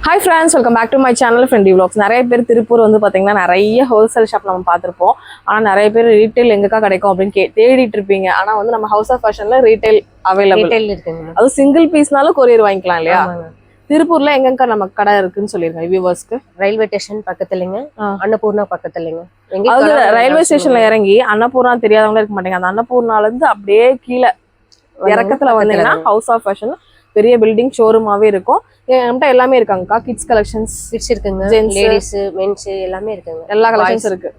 Hi friends, welcome back to my channel Friendly Vlogs. நிறைய பேர் திருப்பூர் வந்து பாத்தீங்கன்னா நிறைய ஹோல்சேல் ஷாப் நம்ம பார்த்திருப்போம். ஆனா நிறைய பேர் ரீட்டைல் எங்கக்கா கிடைக்கும் அப்படினு தேடிட்டு இருப்பீங்க. ஆனா வந்து நம்ம ஹவுஸ் ஆஃப் ஃபேஷன்ல ரீட்டைல் அவேலபிள் இருக்குங்க. அது சிங்கிள் பீஸ்னால கொரியர் வாங்கிக்கலாம் இல்லையா? திருப்பூர்ல எங்கக்கா நம்ம கடை இருக்குன்னு சொல்லிருங்க வியூவர்ஸ்க்கு. ரயில்வே ஸ்டேஷன் பக்கத்துலங்க, அன்னபூர்ணா பக்கத்துலங்க. அது ரயில்வே ஸ்டேஷன்ல இறங்கி அன்னபூர்ணா தெரியாதவங்க இருக்க மாட்டாங்க. அந்த அன்னபூர்ணால இருந்து அப்படியே கீழே இறக்கத்துல வந்தீங்கன்னா ஹவுஸ் ஆஃப் ஃபேஷன் பெரிய பில்டிங் ஷோரூமாவே இருக்கும். என்கிட்ட எல்லாமே இருக்காங்கக்கா. கிட்ஸ் கலெக்ஷன்ஸ் இருக்குங்க, லேடிஸ் மென்ஸ் எல்லாமே இருக்குங்க. எல்லா கலெக்ஷன்ஸ் இருக்கு,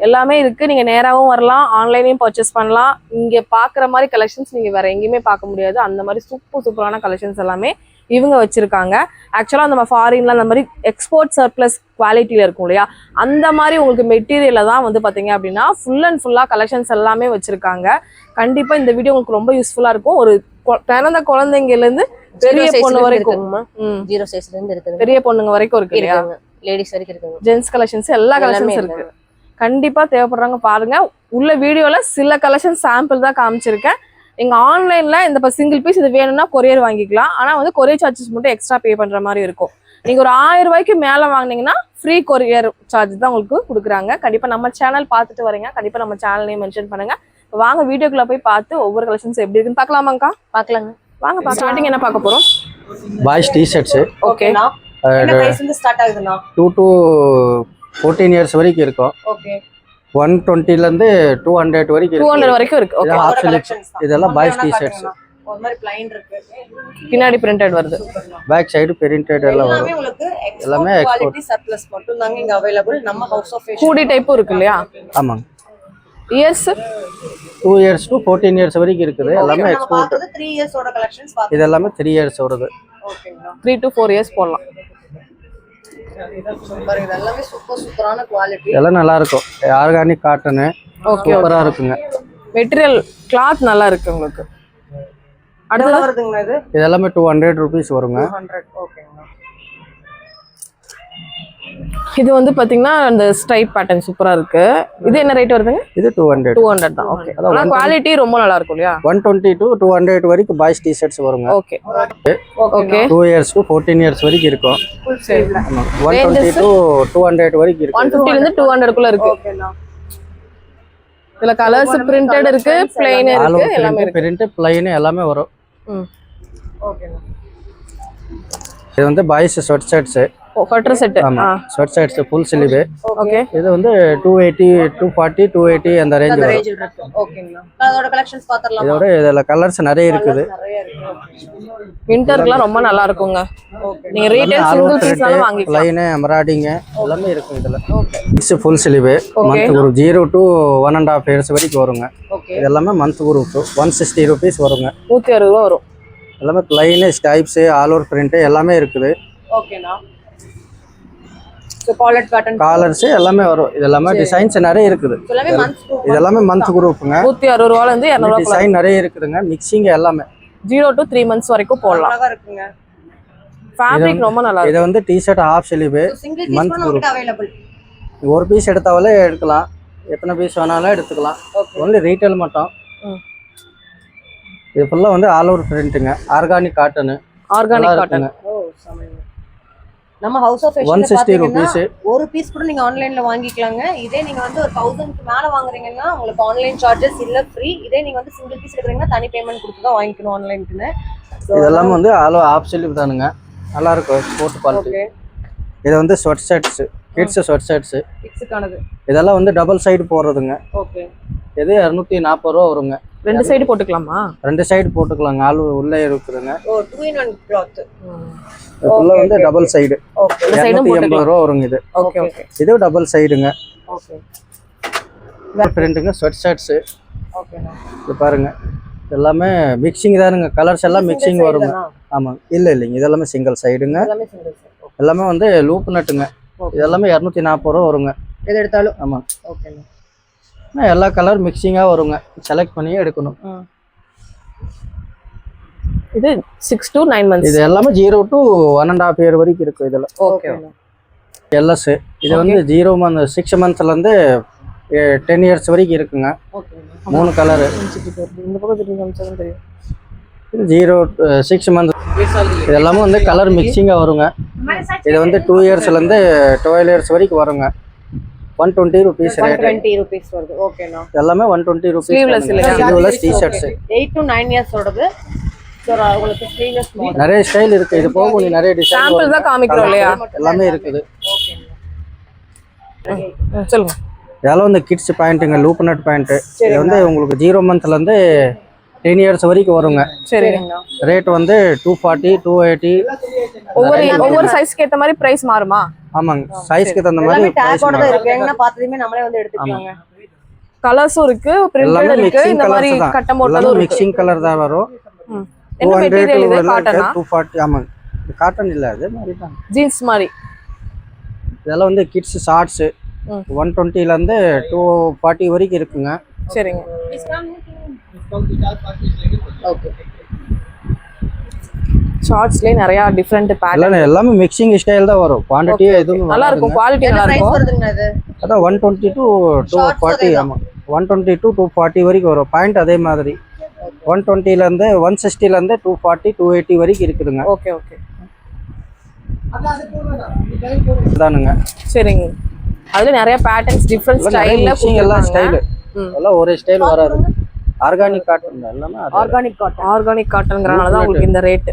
எல்லாமே இருக்கு. நீங்க நேராவும் வரலாம், ஆன்லைன்லயும் பர்ச்சேஸ் பண்ணலாம். இங்க பாக்குற மாதிரி கலெக்ஷன்ஸ் நீங்க வேற எங்கேயுமே பார்க்க முடியாது. அந்த மாதிரி சூப்பரான கலெக்ஷன்ஸ் எல்லாமே இவங்க வச்சிருக்காங்க. ஆக்சுவலா நம்ம ஃபாரின்ல அந்த மாதிரி எக்ஸ்போர்ட் சர்ப்ளஸ் குவாலிட்டியில இருக்கும் இல்லையா, அந்த மாதிரி உங்களுக்கு மெட்டீரியல்ல தான் வந்து பாத்தீங்க அப்படின்னா ஃபுல் அண்ட் ஃபுல்லா கலெக்ஷன்ஸ் எல்லாமே வச்சிருக்காங்க. கண்டிப்பா இந்த வீடியோ உங்களுக்கு ரொம்ப யூஸ்ஃபுல்லா இருக்கும். ஒரு பிறந்த குழந்தைங்கல இருந்து பெரிய பொண்ணு வரைக்கும், 0 சைஸ்ல இருந்து இருக்குது, பெரிய பொண்ணுங்க வரைக்கும் இருக்கு இல்லையா, லேடிஸ் வரைக்கும் இருக்குங்க. ஜென்ஸ் கலெக்ஷன்ஸ் எல்லா கலெக்ஷன்ஸ் இருக்கு. கண்டிப்பா தேவைப்படுறாங்க பாருங்க. உள்ள வீடியோல சில கலெக்ஷன் சாம்பிள் தான் காமிச்சிருக்கேன். நீங்க ஆன்லைன்ல இந்த சிங்கிள் பீஸ் இது வேணும்னா கொரியர் வாங்கிக்கலாம். ஆனா வந்து கொரியர் சார்ஜஸ் மட்டும் எக்ஸ்ட்ரா பே பண்ற மாதிரி இருக்கும். நீங்க ஒரு 1000 ரூபாய்க்கு மேல வாங்கினீங்கன்னா ஃப்ரீ கொரியர் சார்ஜ் தான் உங்களுக்கு கொடுக்குறாங்க. கண்டிப்பா நம்ம சேனல் பார்த்துட்டு வரீங்க, கண்டிப்பா நம்ம சேனலையும் மென்ஷன் பண்ணுங்க. வாங்க வீடியோக்குள்ள போய் பார்த்து ஒவ்வொரு கலெக்ஷன்ஸ் எப்படி இருக்குன்னு பார்க்கலாமாங்கக்கா? பார்க்கலாங்க, வாங்க. ஸ்டார்டிங் என்ன பார்க்க போறோம்? Boys T-shirts. ஓகே, என்ன பிரைஸ்ல இருந்து ஸ்டார்ட் ஆகுதுன்னா 2 to 14 இயர்ஸ் வரைக்கும் இருக்கும். ஓகே, 120 ல இருந்து 200 வரைக்கும் இருக்கு. 200 வரைக்கும் இருக்கு. ஓகே, இதெல்லாம் பாய்ஸ் டி-ஷர்ட்ஸ். ஒரு மாதிரி ப்ளைன் இருக்கு, பின்னாடி பிரிண்டட் வருது, பேக் சைடு பிரிண்டட் எல்லாம் வரும். உங்களுக்கு எல்லாமே குவாலிட்டி சர்ப்ளஸ் மட்டும் தாங்க இங்க அவேலபிள். நம்ம ஹவுஸ் ஆஃப் ஃபேஷன் ஹூடி டைப்பும் இருக்கு இல்லையா? ஆமாங்க. இயர்ஸ் 2 years to 14 years வரைக்கும் இருக்குது. எல்லாமே எக்ஸ்போர்ட். 3 இயர்ஸ் ஓட கலெக்ஷன்ஸ் பாத்து இது எல்லாமே 3 years ஓடது. ஓகேங்களா, 3 to 4 years போடலாம். சூப்பர், இது எல்லாமே சூப்பரான குவாலிட்டி. எல்லாம் நல்லா இருக்கும். Organic cotton. ஓகே, சூப்பரா இருக்குங்க. மெட்டீரியல் கிளாத் நல்லா இருக்கு உங்களுக்கு. அடுத்து வருதுங்க இது எல்லாமே 200 rupees வருங்க. 200. ஓகேங்களா, இது வந்து பாத்தீங்கன்னா அந்த ஸ்ட்ரைப் பேட்டர்ன் சூப்பரா இருக்கு. இது என்ன ரேட் வருதுங்க? இது 200 தான். ஓகே, ஆனா குவாலிட்டி ரொம்ப நல்லா இருக்கும் இல்லையா? 120 to 200 வரைக்கும் பாய்ஸ் டி-ஷர்ட்ஸ் வருங்க. Okay okay, 2 years to 14 years வரைக்கும் இருக்கும். ஃபுல் சேல்ல 120 to 200 வரைக்கும் இருக்கு. 150 ல இருந்து 200 குள்ள இருக்கு. ஓகேண்ணா, இதுல கலர்ஸ் பிரிண்டட் இருக்கு, பிளைன் இருக்கு, எல்லாமே இருக்கு. பிரிண்ட் பிளைன் எல்லாமே வரும். ஓகேண்ணா. இது வந்து பாய்ஸ் ஸ்வெட் ஷர்ட்ஸ். கட்டர் செட். ஆமா, sweatshirts full sleeve. Okay, இது வந்து 280 240 280 அந்த ரேஞ்ச் வரும். இருக்கு. ஓகேங்களா, அதோட கலெக்ஷன்ஸ் பாத்துறலாம். இதோட இதல கலர்ஸ் நிறைய இருக்குது. நிறைய இருக்கு. விண்டர்க்குலாம் ரொம்ப நல்லா இருக்குங்க. நீங்க ரீட்டைல் சிங்கிள் பீஸ்னால வாங்கிக்கலாம். லைன் எம்ப்ராய்டிங் எல்லாமே இருக்கும் இதுல. ஓகே, இது ஃபுல் ஸ்லீவ். மந்த் ஒரு 0 to 1.5 years வரைக்கும் வருங்க. ஓகே, இது எல்லாமே மந்த் குரூப் 160 rupees வருங்க. 160 ரூபாய் வரும். எல்லாமே லைன் ஸ்டைப்ஸ் ஆல் ஓவர் பிரிண்ட் எல்லாமே இருக்குது. ஓகேண்ணா. காலர் பேட்டர்ன் காலர்ஸ் எல்லாமே வரும். இது எல்லாமே டிசைன்ஸ் நிறைய இருக்குது. எல்லாமே மந்த் குரூப். இது எல்லாமே மந்த் குரூப்புங்க. 160 ரூபாயில இருந்து 200 ரூபாய் டிசைன் நிறைய இருக்குதுங்க. மிக்சிங் எல்லாமே 0 to 3 months வரைக்கும் போடலாம். அழகா இருக்குங்க. ஃபேப்ரிக் ரொம்ப நல்லா இருக்கு. இது வந்து T-shirt half sleeve single piece கூட உங்களுக்கு அவேலபிள். ஒரு பீஸ் எடுத்தாலே எடுக்கலாம், எத்தனை பீஸ் வேணாலும் எடுத்துக்கலாம். ஒன்லி ரீட்டைல் மட்டும். இது ஃபுல்லா வந்து ஆல் ஓவர் பிரிண்ட்ங்க. Organic cotton. Organic cotton. ஓ சமைங்க. நம்ம ஹவுஸ் ஆஃப் ஃபேஷன் 160 rupees. ஒரு பீஸ் கூட நீங்க ஆன்லைன்ல வாங்கிக்கலாங்க. இதே நீங்க வந்து ஒரு 1000 க்கு மேல வாங்குறீங்கன்னா உங்களுக்கு ஆன்லைன் சார்ஜஸ் இல்ல ஃப்ரீ. இதே நீங்க வந்து சிங்கிள் பீஸ் எடுக்கறீங்கன்னா தனி பேமெண்ட் கொடுத்து தான் வாங்கிக்கணும் ஆன்லைன்க்குன்னு. இதெல்லாம் வந்து ஆல் ஹாஃப் ஸ்லீவ் தானுங்க. நல்லா இருக்கும் ஸ்போர்ட் குவாலிட்டி. ஓகே, இது வந்து sweatshirts, kids sweatshirts. கிட்ஸ்க்கானது. இதெல்லாம் வந்து டபுள் சைடு போடுறதுங்க. ஓகே, இது 240 ரூபா வருங்க. ரெண்டு சைடு போட்டுக்கலாமா? 2 சைடு போட்டுக்கலாங்க. ஆள் உள்ளே இருக்குதுங்க. ஓ 2 in 1 cloth. இதுல வந்து டபுள் சைடு. ஓகே, 280 ரூபா வருங்க இது. ஓகே ஓகே, இது டபுள் சைடுங்க. ஓகே, பிரிண்ட்ங்க ஸ்வெட் ஷர்ட்ஸ். ஓகேண்ணா. இது பாருங்க, எல்லாமே மிக்சிங் தானுங்க. கலர்ஸ் எல்லாம் மிக்சிங் வருங்க. ஆமாங்க, இல்லைங்க, இதெல்லாமே சிங்கிள் சைடுங்க. எல்லாமே சிங்கிள் சைடு. எல்லாமே வந்து லூப் நட்டுங்க. இது எல்லாமே 240 ரூபா வருங்க. எது எடுத்தாலும். ஆமா, ஓகேண்ணா. எல்லா கலர் மிக்சிங்கா வருங்க. செலக்ட் பண்ணி எடுக்கணும். இது 6 to 9 months. இது எல்லாமே 0 to 1.5 year வரைக்கும் இருக்கு இதுல. ஓகே, எல்எஸ். இது வந்து 6 monthsல இருந்து 10 years வரைக்கும் இருக்குங்க. ஓகேண்ணா. 3 கலர். இந்த பக்கம் தெரியும். 0 6 months. இது எல்லாமே வந்து கலர் மிக்சிங்காக வருங்க. இது வந்து 2 இயர்ஸ்லேருந்து 12 இயர்ஸ் வரைக்கும் வருங்க. 120 rupees ரேட். 120 rupees வருது. ஓகேண்ணா. எல்லாமே 120 rupees. Sleeveless இல்லையா? Sleeveless T-shirts. 8 to 9 இயர்ஸ் ஓடது. சார் உங்களுக்கு ஸ்லீவ்லெஸ் மாடல். நிறைய ஸ்டைல் இருக்கு. இது போக கொஞ்சம் நிறைய டிசைன் சாம்பிள் தான் காமிக்கிறோம் இல்லையா? எல்லாமே இருக்குது. ஓகேண்ணா. சொல்லுங்க. இதெல்லாம் வந்து கிட்ஸ் பேண்ட்டுங்க, லூப் நட் பேண்ட்டு. இது வந்து உங்களுக்கு 0 monthலேருந்து 10 இயர்ஸ் வரைக்கும் வருங்க. சரிங்கண்ணா. ரேட் வந்து 240 280. ஒவ்வொரு சைஸ்க்கு ஏத்த மாதிரி பிரைஸ் மாறுமா? ஆமாங்க, சைஸ்க்கு தகுந்த எல்லாமே மாதிரி டேகோட தான் இருக்கு. எங்கனா பார்த்ததுமே நம்மளே வந்து எடுத்துக்கலாங்க. கலர்ஸும் இருக்கு, பிரிண்டட் எல்லாமே இருக்கு, மிக்சிங் இந்த மாதிரி கலர்ஸ் தான். கட்டம் போட்டதும் எல்லாமே இருக்கு. மிக்சிங் கலர் தான் வரும். என்ன 200 மெட்டீரியல் இது? to காட்டனா? 240. ஆமாங்க, காட்டன் இல்லை, அது மாதிரி தான். ஜீன்ஸ் மாதிரி. இதெல்லாம் வந்து கிட்ஸ் ஷார்ட்ஸு 120லேருந்து 240 வரைக்கும் இருக்குங்க. சரிங்க. ஓகே. ஷார்ட்ஸ்லயே நிறைய டிஃபரெண்ட் பேட்டர்ன். எல்லாமே மிக்சிங் ஸ்டைல் தான் வரும். குவாண்டிட்டி எதுவும் நல்லா இருக்கும், குவாலிட்டி நல்லா பிரைஸ் இருக்கும். வருதுங்க அது? அதான் 120 to 240. ஆமாம், 120 to 240 வரைக்கும் வரும். பாயிண்ட் அதே மாதிரி 120லேருந்து 160லேருந்து 240 280 வரைக்கும் இருக்குதுங்க. Okay okay. இதானுங்க. சரிங்க. அதுல நிறைய பேட்டர்ன்ஸ் டிஃபரெண்ட் ஸ்டைல்ல மிக்சிங் எல்லாம் ஸ்டைல் எல்லாம் ஒரே ஸ்டைல் வராது. ஆர்கானிக் காட்டன் எல்லாமே ஆர்கானிக் காட்டன். ஆர்கானிக் காட்டன்ங்கறனால தான் உங்களுக்கு இந்த ரேட்.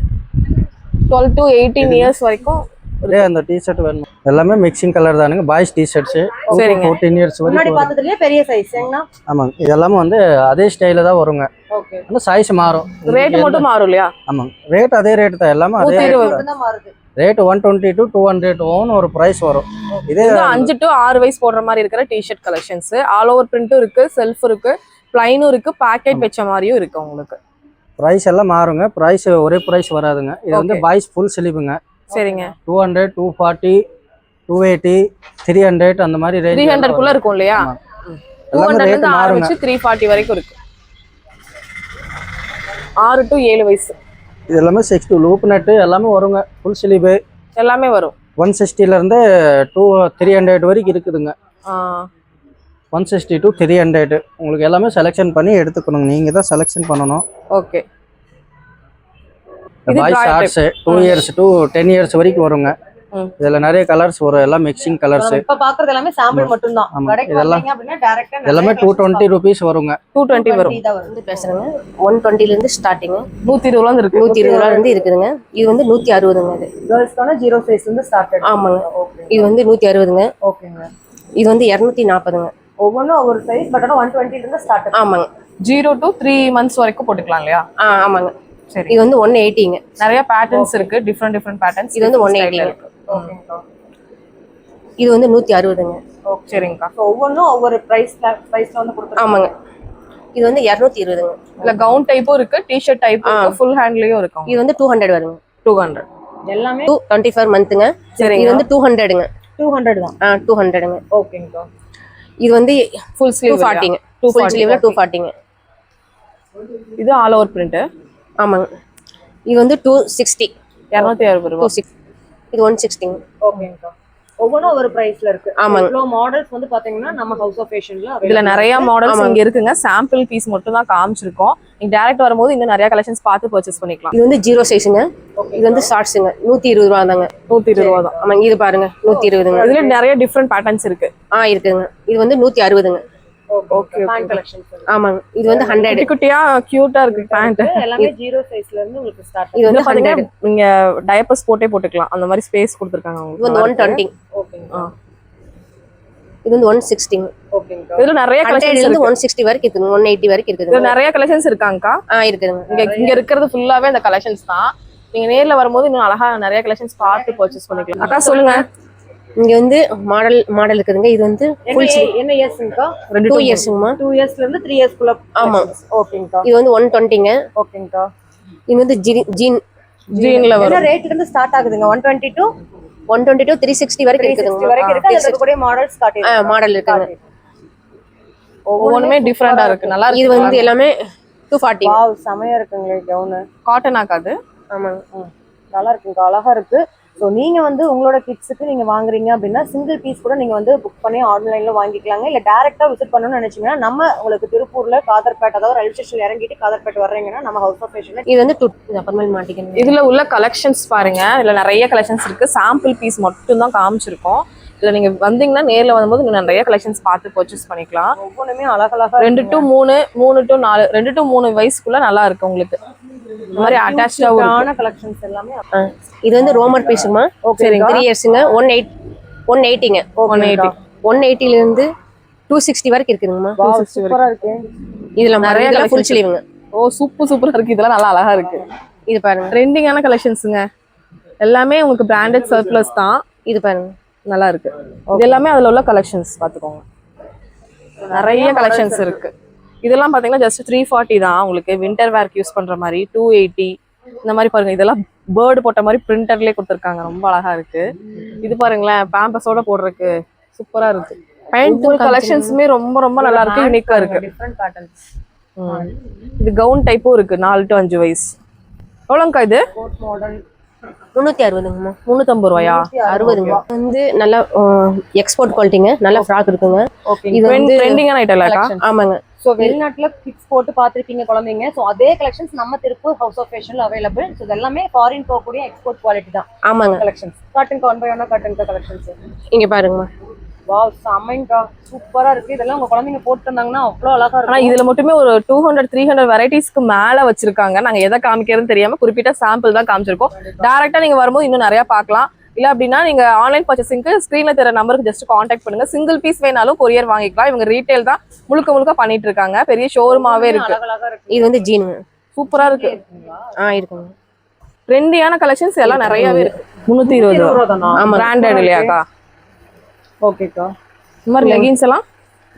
12 to 18 இயர்ஸ் வரைக்கும் இதே அந்த டி-ஷர்ட் வேணும். எல்லாமே மிக்சிங் கலர் தானுங்க. பாய்ஸ் டி-ஷர்ட்ஸ் சரிங்க. 14 இயர்ஸ் முன்னாடி வரைக்கும். பார்த்ததுலயே பெரிய சைஸ் ஏங்கண்ணா? ஆமாங்க, இதெல்லாமே வந்து அதே ஸ்டைல தான் வருங்க. ஓகே. ஆனா சைஸ் மாறும். ரேட் மட்டும் மாறும் இல்லையா? ஆமாங்க, ரேட் அதே ரேட் தான். எல்லாமே அதே 120 தான் மாறுது. ரேட் 120 to 200 ஓன்னு ஒரு பிரைஸ் வரும். இதே இது 5 to 6 வயசு போடுற மாதிரி இருக்கிற டி-ஷர்ட் கலெக்ஷன்ஸ். ஆல் ஓவர் பிரிண்ட்டும் இருக்கு, செல்ஃப் இருக்கு, பிளைனும் இருக்கு, பாக்கெட் வச்ச மாதிரியும் இருக்கு உங்களுக்கு. பிரைஸ் எல்லாம் மாறுங்க. பிரைஸ் ஒரே பிரைஸ் வராதுங்க. இது வந்து பாய்ஸ் ஃபுல் ஸ்லீவுங்க. சரிங்க. 200 240 280 300 அந்த மாதிரி ரேஞ்ச் 300 குள்ள இருக்கும் இல்லையா? எல்லாமே 200 ரேட் இருந்து மாறுங்க. ஆரம்பிச்சு 340 வரைக்கும் இருக்கு. 6 to 7 வயசு இது எல்லாமே 60 லூப் நட் எல்லாமே வருங்க. ஃபுல் ஸ்லீவ் எல்லாமே வரும். 160லேருந்து 300 வரைக்கும் இருக்குதுங்க. 160 to 300 உங்களுக்கு எல்லாமே செலெக்ஷன் பண்ணி எடுத்துக்கணும். நீங்க தான் செலெக்ஷன் பண்ணணும். Okay. Boys shorts 2 years to 10 years வரைக்கும் வருங்க. இதுல நிறைய கலர்ஸ் வரும். எல்லாம் மிக்சிங் கலர்ஸ். இப்ப பாக்குறது எல்லாமே சாம்பிள் மட்டும் தான். ஆமா. கடைக்கு வந்தீங்க அப்படினா டைரக்டா எல்லாமே 220 rupees வருங்க. 220 வரும். வந்து பேசுறேங்க. 120 ல இருந்து ஸ்டார்டிங். 120 ல இருக்கு. 120 ரூபாயில இருந்து இருக்குதுங்க. இது வந்து 160ங்க. இது கேர்ள்ஸ்க்கான 0 சைஸ் வந்து ஸ்டார்டட். ஆமாங்க. இது வந்து 160ங்க. ஓகேங்க. இது வந்து 240ங்க. ஒவ்வொன்றும் ஒவ்வொரு சைஸ், பட் ஆனா 120 ல இருந்து ஸ்டார்டட். ஆமாங்க. 0 to 3 months வரைக்கும் போட்டுக்கலாம் இல்லையா? ஆமாங்க. சரி. இது வந்து 180ங்க. நிறைய பேட்டர்ன்ஸ் இருக்கு, டிஃபரெண்ட் பேட்டர்ன்ஸ். இது வந்து 180ங்க. ஓகேங்கா. இது வந்து 160ங்க. ஓகே. சரிங்கக்கா. சோ ஒவ்வொன்றும் ஒவ்வொரு பிரைஸ்ல வந்து கொடுத்துருக்காங்க. ஆமாங்க. இது வந்து 220ங்க. இல்ல கவுன் டைப்பும் இருக்கு, டி-ஷர்ட் டைப் இருக்கு, ஃபுல் ஹேண்ட்லயும் இருக்கு. இது வந்து 200 வருங்க. 200 எல்லாமே 24 மந்த்ங்க. இது வந்து 200ங்க. 200 தான். 200ங்க. ஓகேங்கா. இது வந்து ஃபுல் ஸ்லீவ் 240ங்க. ஃபுல் ஸ்லீவ்ல 240ங்க. இது ஆல் ஓவர் பிரிண்ட். ஆமாங்க. இது வந்து 260. 260 ரூபாய். 260. இது 160ங்க. ஓகேங்கா. ஒவ்வொன்றும் ஒவ்வொரு பிரைஸ்ல இருக்கு. ஆமாங்க. இவ்வளோ மாடல்ஸ் வந்து பாத்தீங்கன்னா நம்ம ஹவுஸ் ஆஃப் ஃபேஷன்ல இதுல நிறைய மாடல்ஸ் இங்க இருக்குங்க. சாம்பிள் பீஸ் மட்டும் தான் காமிச்சிருக்கோம். நீங்க டைரக்ட் வரும்போது இன்னும் நிறைய கலெக்ஷன்ஸ் பார்த்து பர்ச்சேஸ் பண்ணிக்கலாம். இது வந்து 0 சைஸுங்க. இது வந்து ஷார்ட்ஸுங்க. 120 ரூபா தாங்க. 120 ரூபாய் தான். ஆமாங்க. இது பாருங்க 120ங்க. இதுல நிறைய டிஃபரெண்ட் பேட்டர்ன்ஸ் இருக்கு. இருக்குங்க. இது வந்து 160ங்க. ஓகே. பேண்ட் கலெக்ஷன்ஸ் ஆமாங்க. இது வந்து 100. குட்டி குட்டியா கியூட்டா இருக்கு பேண்ட். எல்லாமே 0 சைஸ்ல இருந்து உங்களுக்கு ஸ்டார்ட். இது வந்து வந்து 100. நீங்க டயப்பர்ஸ் போட்டே போட்டுக்கலாம். அந்த மாதிரி ஸ்பேஸ் கொடுத்திருக்காங்க இது உங்களுக்கு. வந்து 120. ஓகேங்க. இது வந்து 160ங்க. ஓகேங்க. இதுல நிறைய 100 கலெக்ஷன்ஸ் இருந்து இருக்கு. 160 வரைக்கும் இருக்குங்க. 180 வரைக்கும் இதுல இருக்குதுங்க. நிறைய கலெக்ஷன்ஸ் இருக்காங்கக்கா. இருக்குதுங்க. இங்க இருக்கிறது ஃபுல்லாவே அந்த கலெக்ஷன்ஸ் தான். நீங்க நேர்ல வரும்போது இன்னும் அழகா நிறைய கலெக்ஷன்ஸ் பார்த்து பர்ச்சேஸ் பண்ணிக்கலாம். அக்கா சொல்லுங்க. இங்க வந்து மாடல் இருக்குதுங்க. இது வந்து ஃபுல் என்ன இயர்ஸ்ங்கா? 2 இயர்ஸ்ங்கமா. 2 இயர்ஸ்ல இருந்து 3 இயர்ஸ் குள்ள. ஆமா. ஓகேங்கா. இது வந்து 120ங்க. ஓகேங்கா. இது வந்து ஜீன்ல என்ன வரும். ரேட்ல இருந்து ஸ்டார்ட் ஆகுதுங்க? 120 to 360 வரைக்கும் இருக்குதுங்க. வரைக்கும் இருக்கு. அதுல இருக்கக்கூடிய மாடல்ஸ் காட்டிடுங்க. மாடல் இருக்குங்க. ஒவ்வொன்றுமே டிஃபரெண்டா இருக்கு. நல்லா இது இருக்கு. வந்து எல்லாமே 240. வாவ், செமையா இருக்குங்களே கவுன். காட்டன் ஆக்காது. ஆமாங்க. நல்லா இருக்குங்க. அழகா இருக்கு. ஸோ நீங்க வந்து உங்களோட கிட்ஸுக்கு நீங்க வாங்குறீங்க அப்படின்னா சிங்கிள் பீஸ் கூட நீங்க வந்து புக் பண்ணி ஆன்லைன்ல வாங்கிக்கலாங்க. இல்ல டேரக்டா விசிட் பண்ணணும்னு நினைச்சீங்கன்னா நம்ம உங்களுக்கு திருப்பூர்ல காதர்பேட், அதாவது ரயில்வே ஸ்டேஷன் இறங்கிட்டு காதர்பேட் வர்றீங்கன்னா நம்ம ஹவுஸ் ஆஃப் ஃபேஷன்ல இது வந்து அப்புறமே மாட்டிக்கணும். இதுல உள்ள கலெக்ஷன்ஸ் பாருங்க, இதுல நிறைய கலெக்ஷன்ஸ் இருக்கு. சாம்பிள் பீஸ் மட்டும் தான் காமிச்சிருக்கோம். இதுல நீங்க வந்தீங்கன்னா நேர்ல வரும்போது நீங்க நிறைய கலெக்ஷன்ஸ் பார்த்து பர்ச்சேஸ் பண்ணிக்கலாம். ஒவ்வொன்றுமே அழகழகா 2 to 3, 3 to 4, 2 to 3 வயசுக்குள்ள நல்லா இருக்கு உங்களுக்கு. இந்த மாதிரி அட்டாச்சாவும் இருக்கு. கலெக்ஷன்ஸ் எல்லாமே. இது வந்து ரோமர் பீஸுமா. சரிங்க. 3 இயர்ஸுங்க. 180ங்க. 180. 180ல இருந்து 260 வரைக்கும் இருக்குதுங்கம்மா. சூப்பரா இருக்கு. இதுல நிறைய நிறைய ஃபுல் collections ஸ்லீவுங்க. ஓ சூப்பரா இருக்கு. இதெல்லாம் நல்லா அழகா இருக்கு. இது பாருங்க. ட்ரெண்டிங்கான கலெக்ஷன்ஸுங்க. எல்லாமே உங்களுக்கு பிராண்டட் சர்ப்ளஸ் தான். இது பாருங்க. நல்லா இருக்கு. இது எல்லாமே அதுல உள்ள கலெக்ஷன்ஸ் பாத்துக்கோங்க. நிறைய கலெக்ஷன்ஸ் இருக்கு. இதெல்லாம் பாத்தீங்கன்னா ஜஸ்ட் 340 தான். உங்களுக்கு வின்டர் வேர்க்கு யூஸ் பண்ற மாதிரி 280 இந்த மாதிரி பாருங்க. இதெல்லாம் பேர்டு போட்ட மாதிரி பிரிண்டர்லயே கொடுத்துருக்காங்க. ரொம்ப அழகா இருக்கு. இது பாருங்களேன், பேம்பஸோட போடுறதுக்கு சூப்பரா இருக்கு. ஒவ்வொரு கலெக்ஷன்ஸுமே ரொம்ப ரொம்ப நல்லா இருக்கு, யூனிக்கா இருக்கு. Different patterns. இது கவுன் டைப்பும் இருக்கு. 4 to 5 வயசு. எவ்வளோங்கக்கா இது? Code model 360ங்கம்மா. 350 ரூபாயா? 60ங்க. வந்து நல்லா எக்ஸ்போர்ட் குவாலிட்டிங்க. நல்ல ஃப்ராக் இருக்குங்க. ஓகே. இது வந்து ட்ரெண்டிங்கான ஐட்டம் இல்லக்கா? ஆமாங்க. ஸோ வெளிநாட்டுல கிட்ஸ் போட்டு பார்த்துருப்பீங்க குழந்தைங்க. ஸோ அதே கலெக்ஷன்ஸ் நம்ம திருப்பூர் ஹவுஸ் ஆஃப் ஃபேஷன்ல அவைலபிள். ஸோ இது எல்லாமே ஃபாரின் போகக்கூடிய எக்ஸ்போர்ட் குவாலிட்டி தான். ஆமாங்க. கலெக்ஷன்ஸ் காட்டன் ஒன் பை ஒன்னா காட்டன் கலெக்ஷன்ஸ். இங்க பாருங்கம்மா. வாவ், செம்மைங்கா, சூப்பரா இருக்கு. இதெல்லாம் உங்க குழந்தைங்க போட்டு இருந்தாங்கன்னா அவ்வளோ அழகா ஆனா இருக்கும். இதுல மட்டுமே ஒரு 200-300 வெரைட்டிஸ்க்கு மேல வச்சிருக்காங்க. நாங்க எதை காமிக்கிறதுன்னு தெரியாம குறிப்பிட்ட சாம்பிள் தான் காமிச்சிருக்கோம். டைரக்டா நீங்க வரும்போது இன்னும் நிறைய பார்க்கலாம். இல்ல அப்படின்னா நீங்க ஆன்லைன் பர்ச்சேசிங்க்கு ஸ்கிரீன்ல தெரிய நம்பருக்கு ஜஸ்ட் கான்டாக்ட் பண்ணுங்க. சிங்கிள் பீஸ் வேணாலும் கொரியர் வாங்கிக்கலாம். இவங்க ரீட்டைல் தான் முழுக்க பண்ணிட்டு இருக்காங்க. பெரிய ஷோரூமாவே இருக்கு. அழகழகா இருக்கு. இது வந்து ஜீனுங்க. சூப்பரா இருக்கு. இருக்குங்க. ட்ரெண்டியான கலெக்ஷன்ஸ் எல்லாம் நிறையவே இருக்கு. 320 ரூபா தானா? ஆமா. பிராண்டட் இல்லையாக்கா? ஓகேக்கா. இந்த மாதிரி லெகின்ஸ் எல்லாம்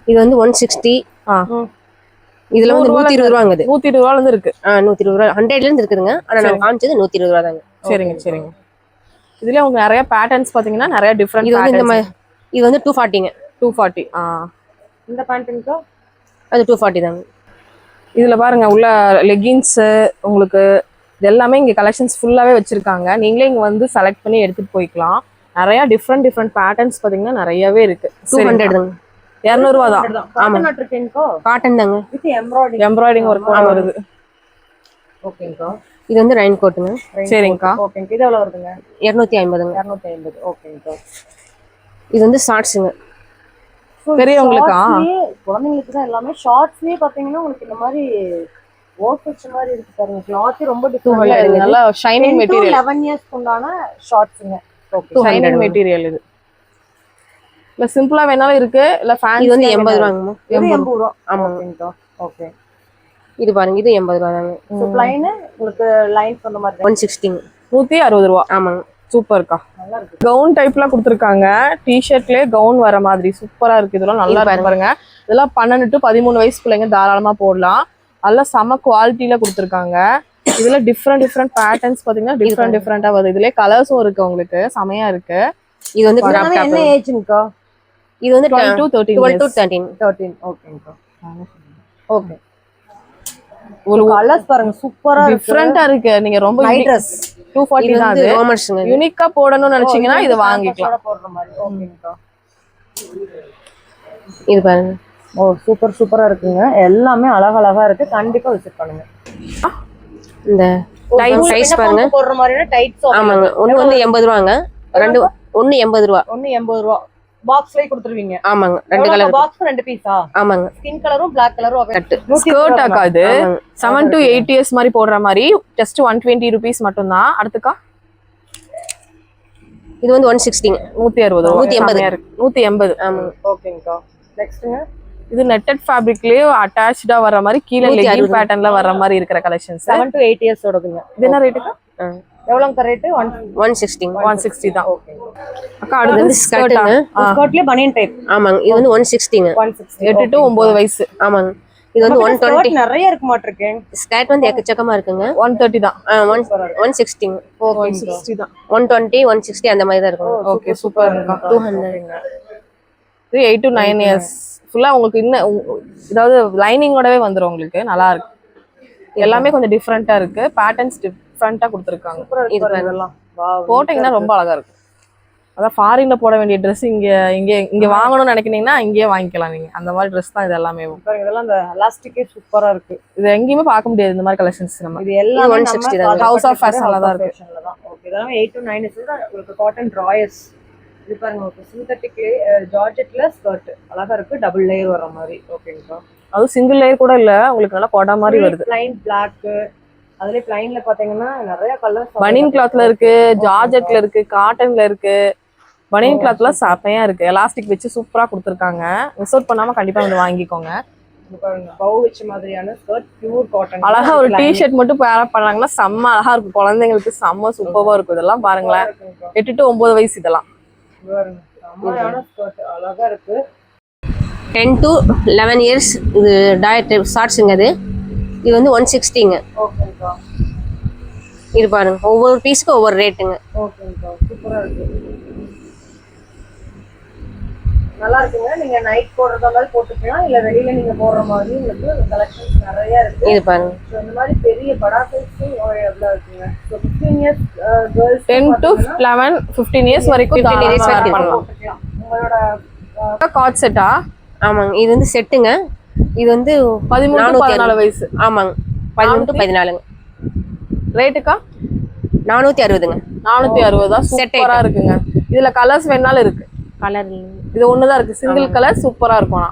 இது வந்து 160. ஆ இதுல வந்து 120 ரூபாங்குது. 120 ரூபால இருந்து இருக்கு. 120 ரூபா 100ல இருந்து இருக்குதுங்க. ஆனா நான் காமிச்சது 120 ரூபா தாங்க. சரிங்க. இதுல உங்களுக்கு நிறைய பேட்டர்ன்ஸ் பாத்தீங்கன்னா நிறைய டிஃபரெண்ட் இது வந்து இது வந்து 240ங்க. 240. இந்த பேண்ட்டுக்கா அது 240 தாங்க. இதுல பாருங்க உள்ள லெகின்ஸ் உங்களுக்கு இது எல்லாமே இங்க கலெக்ஷன்ஸ் ஃபுல்லாவே வச்சிருக்காங்க. நீங்களே இங்க வந்து செலக்ட் பண்ணி எடுத்துட்டு போய்க்கலாம். நிறைய டிஃப்ரெண்ட் பேட்டர்ன்ஸ் பாத்தீங்கன்னா நிறையவே இருக்கு. 200 தாங்க. 200 ரூபா தான். ஆமா. இருக்கேன்க்கா. காட்டன் தாங்க. With embroidery. எம்ப்ராய்டிங் ஒர்க் வருது. ஓகேங்கா. இது வந்து ரெயின் கோட்டுங்க. சரிங்கக்கா. ஓகேங்க. இது எவ்வளவு வருதுங்க? 250ங்க. 250. ஓகேங்கா. இது வந்து ஷார்ட்ஸுங்க. பெரியவங்களுக்கா? குழந்தைங்களுக்கு தான் எல்லாமே. ஷார்ட்ஸ்லயே பாத்தீங்கன்னா உங்களுக்கு இந்த மாதிரி ஒர்க் வச்ச மாதிரி இருக்கு பாருங்க. கிளாத் ரொம்ப டிஃபரெண்டா இருக்கு. நல்லா ஷைனிங் மெட்டீரியல். 11 இயர்ஸ்க்கு உண்டான ஷார்ட்ஸ்ங்க. ஓகே. ஷைனிங் மெட்டீரியல் இது. இல்ல சிம்பிளா வேணாலும் இருக்கு. இல்ல ஃபேன்சி. இது வந்து 80 ரூபாங்கம்மா. 80 ரூபா. ஆமாங்க. ஓகே. இது பாருங்க, இது 80 ரூபா தாங்க. சோ ப்ளைன் உங்களுக்கு லைன்ஸ் அந்த மாதிரி 160ங்க. 160 ரூபா. ஆமாங்க. சூப்பர்க்கா. நல்லா இருக்கு. கவுன் டைப்ல கொடுத்துருக்காங்க. டிஷர்ட்லயே கவுன் வர மாதிரி சூப்பரா இருக்கு. இதெல்லாம் நல்லா இருக்கு பாருங்க. இதெல்லாம் 12 to 13 வயசு பிள்ளைங்க தாராளமா போடலாம். நல்லா செம குவாலிட்டியில கொடுத்துருக்காங்க. இதுல டிஃப்ரெண்ட் பேட்டர்ன்ஸ் பாத்தீங்கன்னா டிஃப்ரெண்டா வருது. இதுலயே கலர்ஸும் இருக்கு உங்களுக்கு. செமையா இருக்கு. இது வந்து கிராப் டாப். என்ன ஏஜ்ங்கா? இது வந்து 12 to 13. 12 to 13. ஓகேங்கா. ஓகே. ஒரு ஒரு கலர்ஸ் பாருங்க சூப்பரா இருக்கு. டிஃப்ரெண்டா இருக்கு. நீங்க ரொம்ப நைட் Dress 240 இது தான் வந்து அது. ரோமர்ஸ்ங்க. யூனிக்கா போடணும்னு நினைச்சீங்கன்னா இது வாங்கிக்கலாம். போடுற மாதிரி. ஓகேங்கா. இது பாருங்க. ஓ சூப்பரா இருக்குங்க. எல்லாமே அழகழகா இருக்கு. கண்டிப்பா விசிட் பண்ணுங்க. இந்த சைஸ் பாருங்க. போடுற மாதிரினா டைட்ஸ். ஆமாங்க. ஒன்னு வந்து 80 ரூபாங்க. ரெண்டு ஒன்னு 80 ரூபா. ஒன்னு 80 ரூபா. பாக்ஸ்லயே கொடுத்துருவீங்க. ஆமாங்க. ரெண்டு கலர். பாக்ஸ் ரெண்டு பீஸா? ஆமாங்க. ஸ்கின் கலரும் Black கலரும் கட்டு. ஸ்கர்ட் ஆக்கா இது 7 to 8 இயர்ஸ் மாதிரி போடுற மாதிரி ஜஸ்ட் 120 rupees மட்டும் தான். அடுத்துக்கா இது வந்து 160ங்க. 160 ரூபா. 180. 180. ஆமாங்க. ஓகேங்கா. நெக்ஸ்ட்ங்க இது நெட்டட் ஃபேப்ரிக்லயே அட்டாச்டா வர மாதிரி கீழ லெகின் பேட்டர்ன்ல வர மாதிரி இருக்கிற கலெக்ஷன்ஸ். 7 to 8 years ஓடுதுங்க. இது என்ன ரேட்டுக்கா? எவ்வளவுங்க ரேட்? 160ங்க. 160 தான். ஓகே. அக்கா அடுத்து ஸ்கர்ட்டுங்க. ஸ்கர்ட்லயே பனியன் டைப். ஆமாங்க. இது வந்து 160ங்க. 160. 8 to 9 வயசு. ஆமாங்க. இது வந்து 120. நிறைய இருக்கு மாட்டிருக்கேன். ஸ்கர்ட் வந்து எக்கச்சக்கமா இருக்குங்க. 130 தான். 160ங்க. 160 தான். 120 160 அந்த மாதிரி தான் இருக்கும். ஓகே சூப்பர் இருக்கா. 200. இது 8 to 9 இயர்ஸ் ஃபுல்லா உங்களுக்கு இன்னும் ஏதாவது லைனிங்கோடவே வந்துரும் உங்களுக்கு. நல்லா இருக்கு. எல்லாமே கொஞ்சம் டிஃப்ரெண்டா இருக்கு. பேட்டர்ன்ஸ் டிஃப்ரெண்டா கொடுத்துருக்காங்க. இது இதெல்லாம் போட்டீங்கன்னா ரொம்ப அழகா இருக்கும். அதான் ஃபாரின்ல போட வேண்டிய ட்ரெஸ் இங்க வாங்கணும்னு நினைக்கிறீங்கன்னா இங்கேயே வாங்கிக்கலாம் நீங்க. அந்த மாதிரி ட்ரெஸ் தான் இது எல்லாமே. இதெல்லாம் அந்த எலாஸ்டிக்கே சூப்பரா இருக்கு. இது எங்கேயுமே பார்க்க முடியாது இந்த மாதிரி கலெக்ஷன்ஸ். நம்ம இது எல்லாம் 160 தான். ஹவுஸ் ஆஃப் ஃபேஷன்ல தான் இருக்கு. ஓகே, இதெல்லாம் 8 to 9 இன்ச் தான் உங்களுக்கு காட்டன் டிராயர்ஸ். இது பாருங்க, உங்களுக்கு சிந்தட்டிக்ல ஜார்ஜெட்ல ஸ்கர்ட் அழகா இருக்கு, டபுள் லேயர் வர மாதிரி. ஓகேங்கக்கா. அது சிங்கிள் லேயர் கூட இல்ல, உங்களுக்கு நல்லா கொடா மாதிரி வருது. ப்ளைன் பிளாக், அதுல ப்ளைன்ல பாத்தீங்கன்னா நிறைய கலர்ஸ். பனியன் கிளாத்ல இருக்கு, ஜார்ஜெட்ல இருக்கு, காட்டன்ல இருக்கு. பனியன் கிளாத்ல செமையா இருக்கு, எலாஸ்டிக் வச்சு சூப்பரா கொடுத்துருக்காங்க. மிஸ் அவுட் பண்ணாம கண்டிப்பா வந்து வாங்கிக்கோங்க. பவு வச்ச மாதிரியான ஸ்கர்ட், பியூர் காட்டன். அழகா ஒரு டி-ஷர்ட் மட்டும் பேர் பண்ணாங்கன்னா செம்ம அழகா இருக்கும், குழந்தைங்களுக்கு செம்ம சூப்பரா இருக்கும். இதெல்லாம் பாருங்களேன், 8 to 9 வயசு இதெல்லாம். செம்மையான ஸ்கர்ட் அழகா இருக்கு. 10 to 11 இயர்ஸ் இது டயட் ஷார்ட்ஸுங்க. இது வந்து 160ங்க. ஓகேங்கக்கா. இது பாருங்க, ஒவ்வொரு பீஸுக்கும் ஒவ்வொரு ரேட்டுங்க. ஓகேங்கக்கா, சூப்பரா இருக்கு, நல்லா இருக்குங்க. நீங்க நைட் போடுறதா மாதிரி போட்டுக்கலாம், இல்ல வெளியில நீங்க போடுற மாதிரி உங்களுக்கு கலெக்ஷன்ஸ் நிறைய இருக்கு. இது பாருங்க, இந்த மாதிரி பெரிய படா சைஸ் எவ்வளவு இருக்குங்க. 15 இயர்ஸ் கேர்ள்ஸ் 10 to 11 15 இயர்ஸ் வரைக்கும் 15 years வரைக்கும் பண்ணலாம். உங்களோட காட் செட்டா? ஆமாங்க, இது வந்து செட்டுங்க. இது வந்து 13 to 14 வயசு. ஆமாங்க, 13 to 14ங்க. ரேட்டுக்கா 460ங்க. 460 தான். சூப்பரா இருக்குங்க. இதுல கலர்ஸ் வேணாலும் இருக்கு. கலர் இது ஒண்ணுதான் இருக்கு, சிங்கிள் கலர். சூப்பரா இருக்கும்.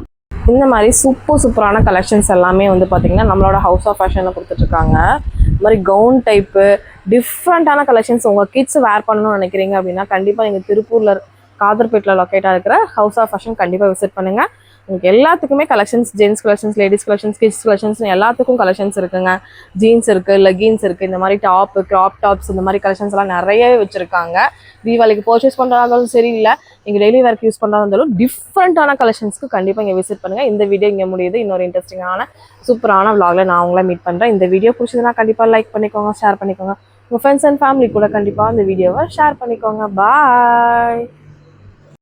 இந்த மாதிரி சூப்பரான கலெக்ஷன்ஸ் எல்லாமே வந்து பாத்தீங்கன்னா நம்மளோட ஹவுஸ் ஆஃப் ஃபேஷன்ல கொடுத்துட்டு இருக்காங்க. இந்த மாதிரி கவுன் டைப்பு டிஃப்ரெண்டான கலெக்ஷன்ஸ் உங்க கிட்ஸ் வேர் பண்ணணும்னு நினைக்கிறீங்க அப்படின்னா கண்டிப்பா நீங்க திருப்பூர்ல காதர்பேட்டில் லொக்கேட்டா இருக்கிற ஹவுஸ் ஆஃப் ஃபேஷன் கண்டிப்பா விசிட் பண்ணுங்க. உங்களுக்கு எல்லாத்துக்குமே collections, gents collections, ladies collections, kids collections எல்லாத்துக்கும் கலெக்ஷன்ஸ் இருக்குங்க. ஜீன்ஸ் இருக்கு, லெகின்ஸ் இருக்கு, இந்த மாதிரி டாப், கிராப் டாப்ஸ், இந்த மாதிரி கலெக்ஷன்ஸ் எல்லாம் நிறையவே வச்சிருக்காங்க. தீபாவளிக்கு பர்ச்சேஸ் பண்றதாலும் சரி, இல்லை நீங்க டெய்லி வேர்க்கு யூஸ் பண்றதா இருந்தாலும் டிஃப்ரெண்டான கலெக்ஷன்ஸ்க்கு கண்டிப்பா இங்க விசிட் பண்ணுங்க. இந்த வீடியோ இங்க முடியுது. இன்னொரு இன்ட்ரெஸ்டிங்கான சூப்பரான vlogல நான் உங்களை மீட் பண்றேன். இந்த வீடியோ பிடிச்சதுன்னா கண்டிப்பா லைக் பண்ணிக்கோங்க, ஷேர் பண்ணிக்கோங்க. உங்க ஃப்ரெண்ட்ஸ் அண்ட் ஃபேமிலி கூட கண்டிப்பா இந்த வீடியோவை ஷேர் பண்ணிக்கோங்க. பாய்.